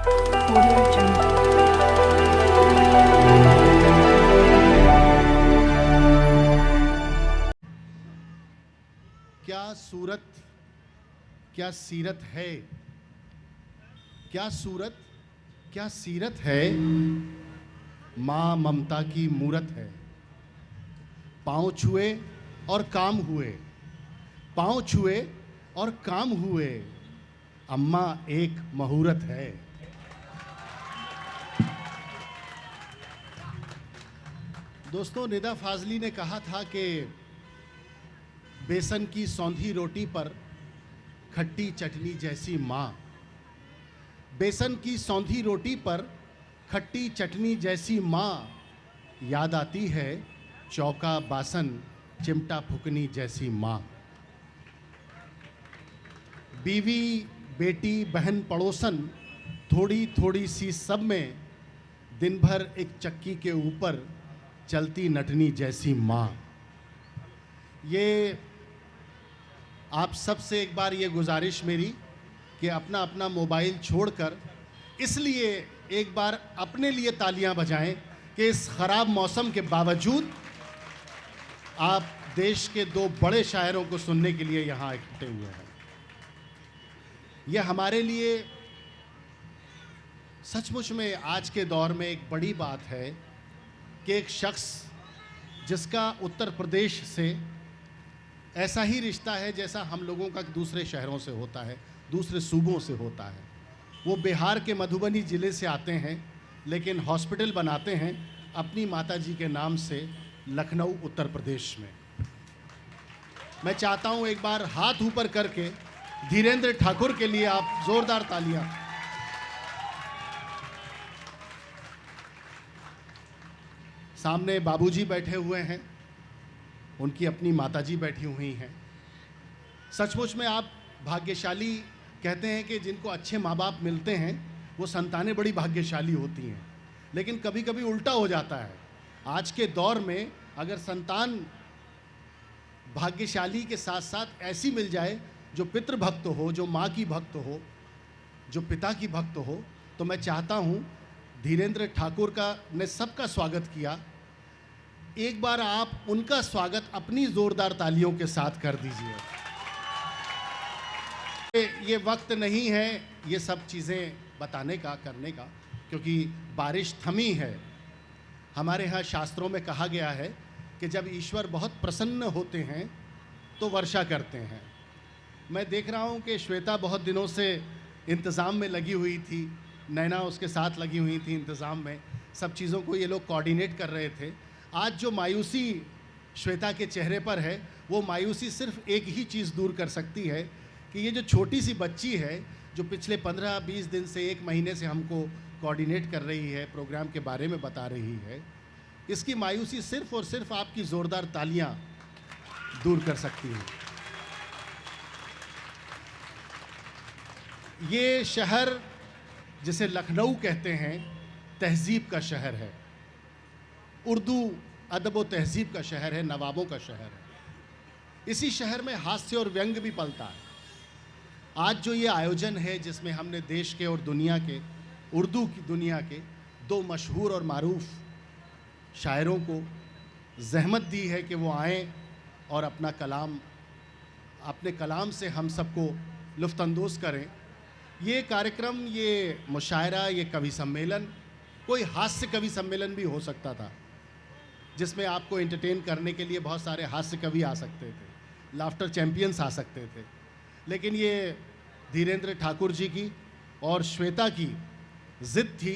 Audio Jungle. क्या सूरत, क्या सीरत है, क्या सूरत, क्या सीरत है, माँ ममता की मूरत है। पाँव छुए और काम हुए, पाँव छुए और काम हुए, अम्मा एक मुहूर्त है। दोस्तों, निदा फाजली ने कहा था कि बेसन की सौंधी रोटी पर खट्टी चटनी जैसी माँ, बेसन की सौंधी रोटी पर खट्टी चटनी जैसी माँ, याद आती है चौका बासन चिमटा फुकनी जैसी माँ। बीवी बेटी बहन पड़ोसन थोड़ी थोड़ी सी सब में, दिन भर एक चक्की के ऊपर चलती नटनी जैसी माँ। ये आप सब से एक बार ये गुजारिश मेरी कि अपना अपना मोबाइल छोड़कर इसलिए एक बार अपने लिए तालियां बजाएं कि इस खराब मौसम के बावजूद आप देश के दो बड़े शायरों को सुनने के लिए यहाँ इकट्ठे हुए हैं। यह हमारे लिए सचमुच में आज के दौर में एक बड़ी बात है कि एक शख्स जिसका उत्तर प्रदेश से ऐसा ही रिश्ता है जैसा हम लोगों का दूसरे शहरों से होता है, दूसरे सूबों से होता है। वो बिहार के मधुबनी ज़िले से आते हैं, लेकिन हॉस्पिटल बनाते हैं अपनी माताजी के नाम से लखनऊ उत्तर प्रदेश में। मैं चाहता हूँ एक बार हाथ ऊपर करके धीरेन्द्र ठाकुर के लिए आप जोरदार तालियां। सामने बाबूजी बैठे हुए हैं, उनकी अपनी माताजी बैठी हुई हैं। सचमुच में आप भाग्यशाली, कहते हैं कि जिनको अच्छे माँ बाप मिलते हैं वो संतानें बड़ी भाग्यशाली होती हैं, लेकिन कभी कभी उल्टा हो जाता है। आज के दौर में अगर संतान भाग्यशाली के साथ साथ ऐसी मिल जाए जो पितृभक्त हो, जो माँ की भक्त हो, जो पिता की भक्त हो, तो मैं चाहता हूँ धीरेन्द्र ठाकुर का ने सबका स्वागत किया, एक बार आप उनका स्वागत अपनी जोरदार तालियों के साथ कर दीजिए। ये वक्त नहीं है ये सब चीज़ें बताने का, करने का, क्योंकि बारिश थमी है। हमारे यहाँ शास्त्रों में कहा गया है कि जब ईश्वर बहुत प्रसन्न होते हैं तो वर्षा करते हैं। मैं देख रहा हूँ कि श्वेता बहुत दिनों से इंतज़ाम में लगी हुई थी, नैना उसके साथ लगी हुई थी इंतज़ाम में, सब चीज़ों को ये लोग कोऑर्डिनेट कर रहे थे। आज जो मायूसी श्वेता के चेहरे पर है, वो मायूसी सिर्फ एक ही चीज़ दूर कर सकती है कि ये जो छोटी सी बच्ची है, जो पिछले 15-20 दिन से, एक महीने से हमको कोऑर्डिनेट कर रही है, प्रोग्राम के बारे में बता रही है, इसकी मायूसी सिर्फ और सिर्फ आपकी ज़ोरदार तालियां दूर कर सकती हैं। ये शहर जिसे लखनऊ कहते हैं, तहज़ीब का शहर है, उर्दू अदब व तहज़ीब का शहर है, नवाबों का शहर है। इसी शहर में हास्य और व्यंग भी पलता है। आज जो ये आयोजन है जिसमें हमने देश के और दुनिया के, उर्दू की दुनिया के दो मशहूर और मारूफ शायरों को ज़हमत दी है कि वो आएँ और अपना कलाम, अपने कलाम से हम सबको लुत्फ़अंदोज़ करें। ये कार्यक्रम, ये मुशायरा, ये कवि सम्मेलन, कोई हास्य कवि सम्मेलन भी हो सकता था जिसमें आपको एंटरटेन करने के लिए बहुत सारे हास्य कवि आ सकते थे, लाफ्टर चैम्पियंस आ सकते थे, लेकिन ये धीरेन्द्र ठाकुर जी की और श्वेता की ज़िद थी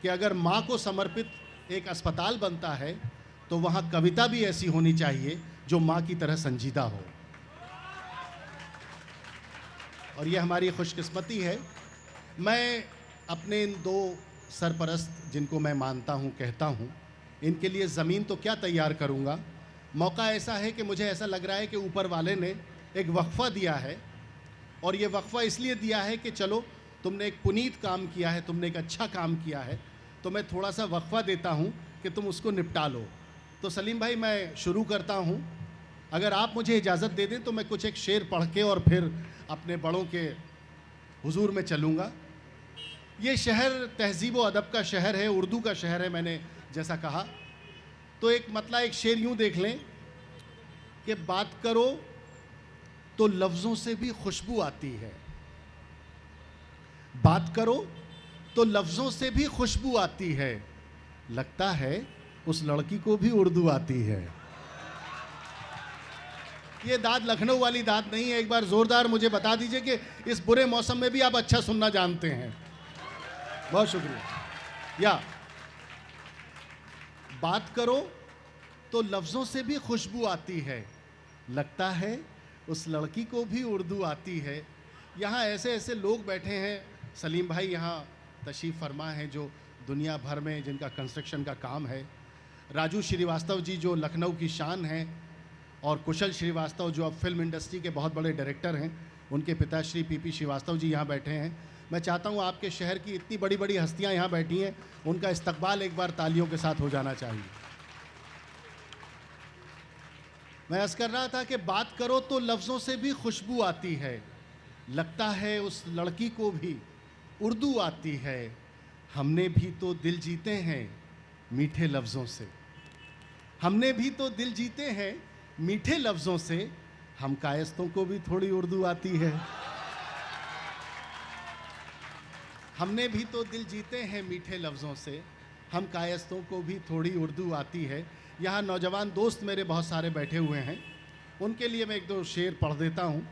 कि अगर माँ को समर्पित एक अस्पताल बनता है तो वहाँ कविता भी ऐसी होनी चाहिए जो माँ की तरह संजीदा हो। और ये हमारी खुशकिस्मती है। मैं अपने इन दो सरपरस्त जिनको मैं मानता हूँ, कहता हूँ, इनके लिए ज़मीन तो क्या तैयार करूँगा। मौका ऐसा है कि मुझे ऐसा लग रहा है कि ऊपर वाले ने एक वक्फ़ा दिया है, और ये वक्फ़ा इसलिए दिया है कि चलो तुमने एक पुनीत काम किया है, तुमने एक अच्छा काम किया है, तो मैं थोड़ा सा वक्फ़ा देता हूँ कि तुम उसको निपटा लो। तो सलीम भाई, मैं शुरू करता हूँ, अगर आप मुझे इजाज़त दे दें तो मैं कुछ एक शेर पढ़ के और फिर अपने बड़ों के हुजूर में चलूँगा। ये शहर तहज़ीब व अदब का शहर है, उर्दू का शहर है, मैंने जैसा कहा। तो एक मतलब एक शेर यूँ देख लें कि बात करो तो लफ्ज़ों से भी खुशबू आती है, बात करो तो लफ्ज़ों से भी खुशबू आती है, लगता है उस लड़की को भी उर्दू आती है। ये दाद लखनऊ वाली दाद नहीं है। एक बार ज़ोरदार मुझे बता दीजिए कि इस बुरे मौसम में भी आप अच्छा सुनना जानते हैं। बहुत शुक्रिया। या बात करो तो लफ्ज़ों से भी खुशबू आती है, लगता है उस लड़की को भी उर्दू आती है। यहाँ ऐसे ऐसे लोग बैठे हैं, सलीम भाई यहाँ तशरीफ़ फरमा हैं जो दुनिया भर में जिनका कंस्ट्रक्शन का काम है, राजू श्रीवास्तव जी जो लखनऊ की शान हैं, और कुशल श्रीवास्तव जो अब फिल्म इंडस्ट्री के बहुत बड़े डायरेक्टर हैं, उनके पिताश्री पीपी श्रीवास्तव जी यहाँ बैठे हैं। मैं चाहता हूँ आपके शहर की इतनी बड़ी बड़ी हस्तियाँ यहाँ बैठी हैं, उनका इस्तकबाल एक बार तालियों के साथ हो जाना चाहिए। मैं अर्ज़ कर रहा था कि बात करो तो लफ्ज़ों से भी खुशबू आती है, लगता है उस लड़की को भी उर्दू आती है। हमने भी तो दिल जीते हैं मीठे लफ्ज़ों से, हमने भी तो दिल जीते हैं मीठे लफ्ज़ों से, हम कायस्तों को भी थोड़ी उर्दू आती है। हमने भी तो दिल जीते हैं मीठे लफ्ज़ों से, हम कायस्तों को भी थोड़ी उर्दू आती है। यहाँ नौजवान दोस्त मेरे बहुत सारे बैठे हुए हैं, उनके लिए मैं एक दो शेर पढ़ देता हूँ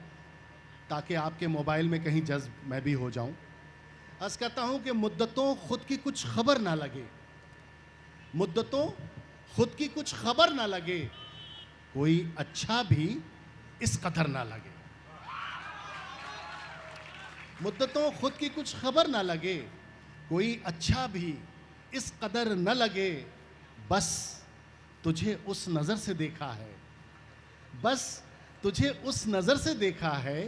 ताकि आपके मोबाइल में कहीं जज्ब मैं भी हो जाऊँ। अर्ज़ करता हूँ कि मुद्दतों खुद की कुछ खबर ना लगे, मुद्दतों खुद की कुछ खबर ना लगे, कोई अच्छा भी इस कदर ना लगे। मुद्दतों खुद की कुछ खबर ना लगे, कोई अच्छा भी इस कदर न लगे, बस तुझे उस नज़र से देखा है, बस तुझे उस नज़र से देखा है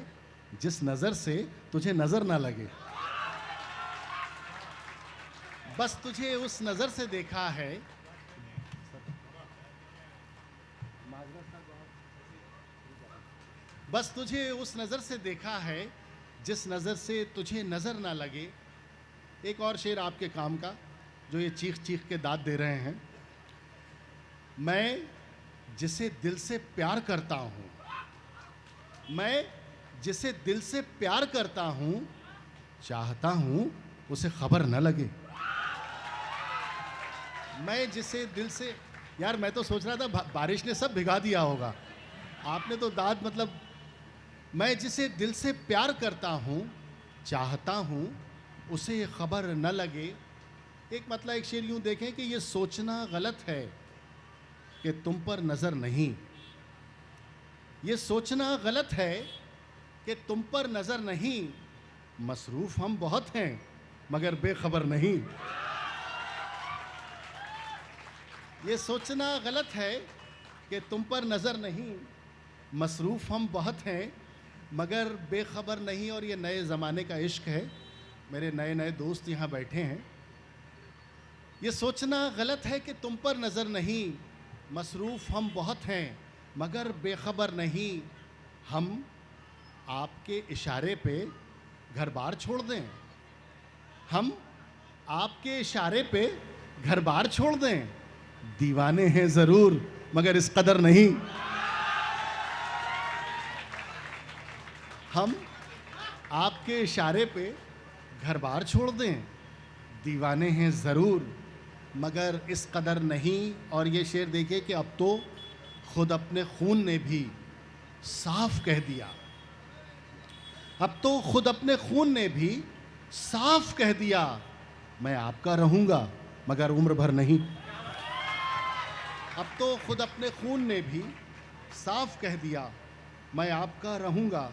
जिस नज़र से तुझे नज़र ना लगे, बस तुझे उस नज़र से देखा है। बस तुझे उस नज़र से देखा है जिस नज़र से तुझे नज़र ना लगे। एक और शेर आपके काम का जो ये चीख चीख के दाद दे रहे हैं। मैं जिसे दिल से प्यार करता हूँ, मैं जिसे दिल से प्यार करता हूँ, चाहता हूँ उसे खबर न लगे। मैं जिसे दिल से, यार मैं तो सोच रहा था बारिश ने सब भिगा दिया होगा, आपने तो दाद मतलब। मैं जिसे दिल से प्यार करता हूँ, चाहता हूँ उसे खबर न लगे। एक मतलब एक शेर यूँ देखें कि ये सोचना गलत है कि तुम पर नज़र नहीं, ये सोचना गलत है कि तुम पर नज़र नहीं, मसरूफ़ हम बहुत हैं मगर बेखबर नहीं। ये सोचना गलत है कि तुम पर नज़र नहीं, मसरूफ़ हम बहुत हैं मगर बेखबर नहीं। और ये नए ज़माने का इश्क है, मेरे नए नए दोस्त यहाँ बैठे हैं। ये सोचना गलत है कि तुम पर नज़र नहीं, मसरूफ़ हम बहुत हैं मगर बेखबर नहीं। हम आपके इशारे पे घर बार छोड़ दें, हम आपके इशारे पे घर बार छोड़ दें, दीवाने हैं ज़रूर मगर इस कदर नहीं। हम आपके इशारे पे घर बार छोड़ दें, दीवाने हैं ज़रूर मगर इस कदर नहीं। और ये शेर देखिए कि अब तो खुद अपने खून ने भी साफ कह दिया, अब तो खुद अपने खून ने भी साफ कह दिया, मैं आपका रहूँगा मगर उम्र भर नहीं। अब तो खुद अपने खून ने भी साफ कह दिया, मैं आपका रहूँगा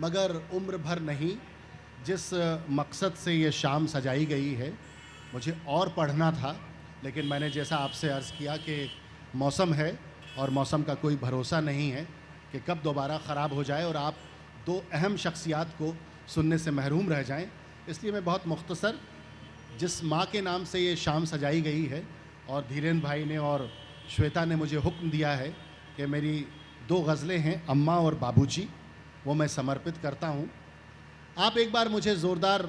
मगर उम्र भर नहीं। जिस मकसद से ये शाम सजाई गई है, मुझे और पढ़ना था, लेकिन मैंने जैसा आपसे अर्ज़ किया कि मौसम है और मौसम का कोई भरोसा नहीं है कि कब दोबारा ख़राब हो जाए और आप दो अहम शख्सियात को सुनने से महरूम रह जाएं। इसलिए मैं बहुत मुख्तसर, जिस माँ के नाम से ये शाम सजाई गई है और धीरेन्द्र भाई ने और श्वेता ने मुझे हुक्म दिया है कि मेरी दो गज़लें हैं अम्मा और बाबूजी, वो मैं समर्पित करता हूँ। आप एक बार मुझे ज़ोरदार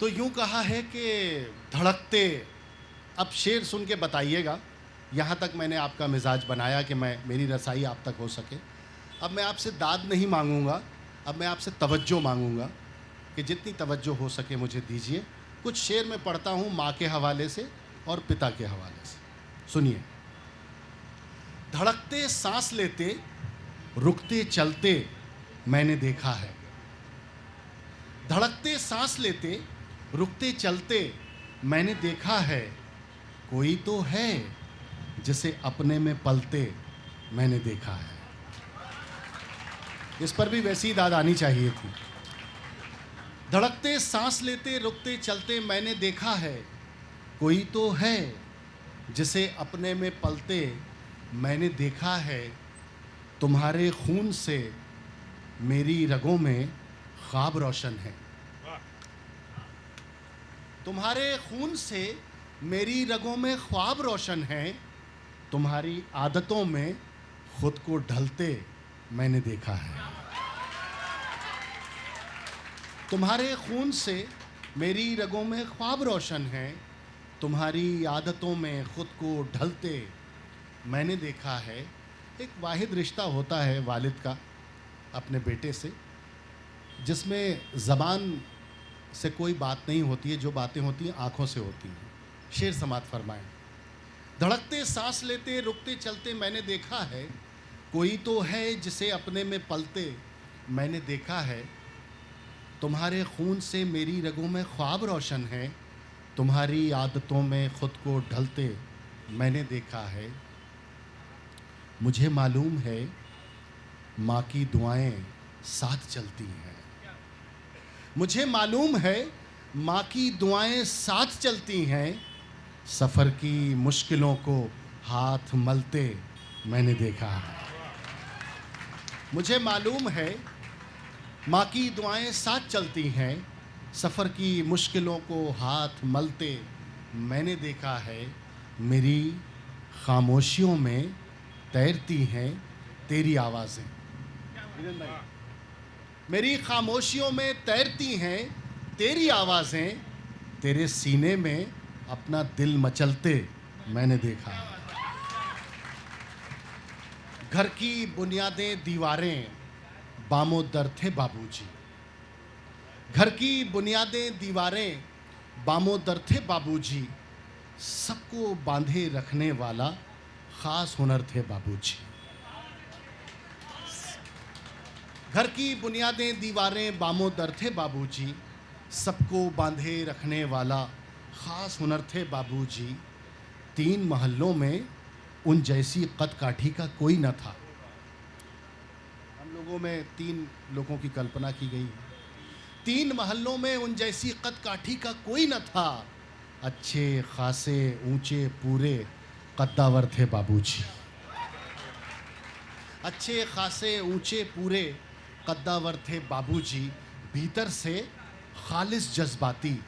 तो यूं कहा है कि धड़कते, अब शेर सुन के बताइएगा, यहाँ तक मैंने आपका मिजाज बनाया कि मेरी रसाई आप तक हो सके। अब मैं आपसे दाद नहीं मांगूंगा, अब मैं आपसे तवज्जो मांगूंगा कि जितनी तवज्जो हो सके मुझे दीजिए। कुछ शेर मैं पढ़ता हूँ माँ के हवाले से और पिता के हवाले से, सुनिए। धड़कते सांस लेते रुकते चलते मैंने देखा है। धड़कते सांस लेते रुकते चलते मैंने देखा है। कोई तो है जिसे अपने में पलते मैंने देखा है। इस पर भी वैसी दाद आनी चाहिए थी। धड़कते सांस लेते रुकते चलते मैंने देखा है। कोई तो है जिसे अपने में पलते मैंने देखा है। तुम्हारे खून से मेरी रगों में ख्वाब रोशन है। तुम्हारे खून से मेरी रगों में ख्वाब रोशन है। तुम्हारी आदतों में खुद को ढलते मैंने देखा है। तुम्हारे खून से मेरी रगों में ख्वाब रोशन है। तुम्हारी आदतों में खुद को ढलते मैंने देखा है। एक वाहिद रिश्ता होता है वालिद का अपने बेटे से, जिसमें ज़बान से कोई बात नहीं होती है, जो बातें होती हैं आँखों से होती हैं। शेर समात फरमाएं। धड़कते सांस लेते रुकते चलते मैंने देखा है। कोई तो है जिसे अपने में पलते मैंने देखा है। तुम्हारे खून से मेरी रगों में ख्वाब रोशन है। तुम्हारी आदतों में खुद को ढलते मैंने देखा है। मुझे मालूम है माँ की दुआएं साथ चलती हैं। मुझे मालूम है माँ की दुआएं साथ चलती हैं। सफ़र की मुश्किलों को हाथ मलते मैंने देखा है। मुझे मालूम है माँ की दुआएं साथ चलती हैं। सफ़र की मुश्किलों को हाथ मलते मैंने देखा है। मेरी खामोशियों में तैरती हैं तेरी आवाज़ें। मेरी खामोशियों में तैरती हैं तेरी आवाज़ें। तेरे सीने में अपना दिल मचलते मैंने देखा है। घर की बुनियादें दीवारें बामो दर थे बाबूजी। घर की बुनियादें दीवारें बामो दर थे बाबूजी। सबको बांधे रखने वाला ख़ास हुनर थे बाबूजी। घर की बुनियादें दीवारें बामो दर थे बाबूजी। सबको बांधे रखने वाला ख़ास हुनर थे बाबूजी। 3 महल्लों में उन जैसी कद काठी का कोई न था। हम लोगों में 3 लोगों की कल्पना की गई। 3 महल्लों में उन जैसी कद काठी का कोई न था। अच्छे खासे ऊंचे पूरे कद्दावर थे बाबूजी। अच्छे खासे ऊंचे पूरे कद्दावर थे बाबूजी। भीतर से खालिस जज्बाती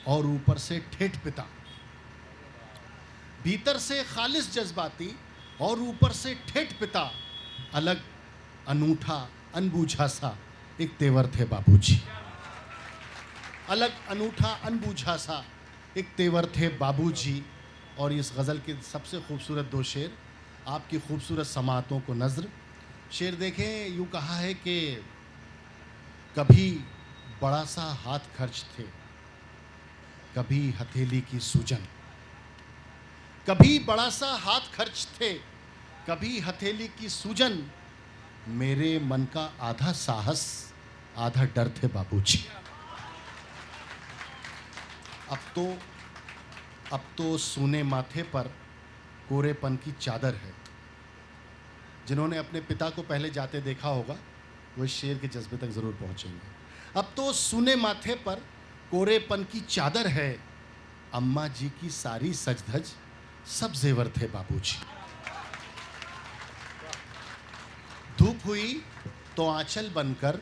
और ऊपर से ठेठ पिता। भीतर से खालिस जज्बाती और ऊपर से ठेठ पिता। अलग अनूठा अनबूझा सा एक तेवर थे बाबूजी। अलग अनूठा अनबूझा सा एक तेवर थे बाबूजी। और इस गज़ल के सबसे खूबसूरत 2 शेर, आपकी खूबसूरत समातों को नज़र। शेर देखें, यूँ कहा है कि कभी बड़ा सा हाथ खर्च थे, कभी हथेली की सूजन। कभी बड़ा सा हाथ खर्च थे, कभी हथेली की सूजन। मेरे मन का आधा साहस आधा डर थे बाबूजी। अब तो सूने माथे पर कोरेपन की चादर है। जिन्होंने अपने पिता को पहले जाते देखा होगा वो इस शेर के जज्बे तक ज़रूर पहुंचेंगे। अब तो सूने माथे पर कोरेपन की चादर है। अम्मा जी की सारी सजधज सब जेवर थे बाबूजी। धूप हुई तो आंचल बनकर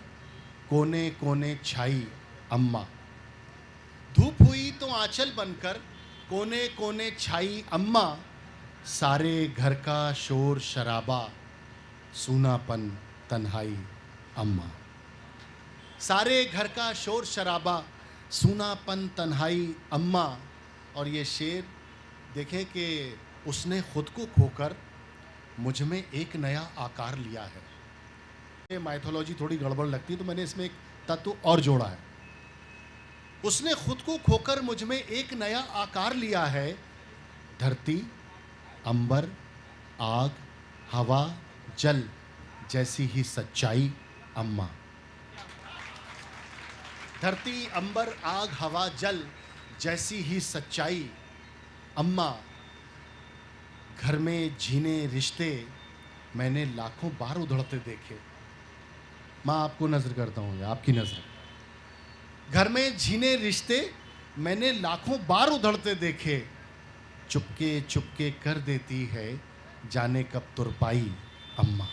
कोने कोने छाई अम्मा। धूप हुई तो आंचल बनकर कोने कोने छाई अम्मा। सारे घर का शोर शराबा सूनापन तन्हाई अम्मा। सारे घर का शोर शराबा सूनापन तन्हाई अम्मा। और ये शेर देखें कि उसने खुद को खोकर मुझ में एक नया आकार लिया है। ये माइथोलॉजी थोड़ी गड़बड़ लगती है तो मैंने इसमें एक तत्व और जोड़ा है। उसने खुद को खोकर मुझ में एक नया आकार लिया है। धरती, अंबर, आग, हवा, जल जैसी ही सच्चाई अम्मा। धरती, अंबर, आग, हवा, जल जैसी ही सच्चाई अम्मा। घर में जीने रिश्ते मैंने लाखों बार उधड़ते देखे। माँ आपको नजर करता हूँ, आपकी नजर। घर में जीने रिश्ते मैंने लाखों बार उधड़ते देखे। चुपके चुपके कर देती है जाने कब तुरपाई अम्मा।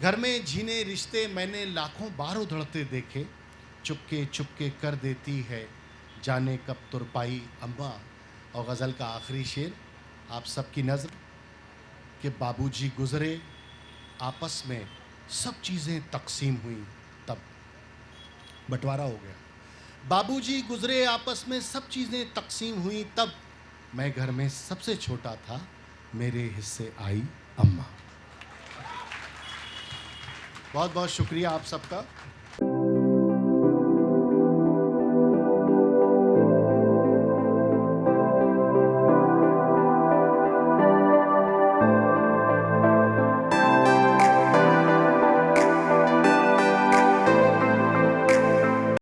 घर में जीने रिश्ते मैंने लाखों बार उधड़ते देखे। चुपके चुपके कर देती है जाने कब तुरपाई अम्मा। और गज़ल का आखिरी शेर आप सबकी नज़र कि बाबूजी गुज़रे आपस में सब चीज़ें तकसीम हुई तब। बंटवारा हो गया। बाबूजी गुज़रे आपस में सब चीज़ें तकसीम हुई तब। मैं घर में सबसे छोटा था मेरे हिस्से आई अम्मा। बहुत बहुत शुक्रिया आप सबका।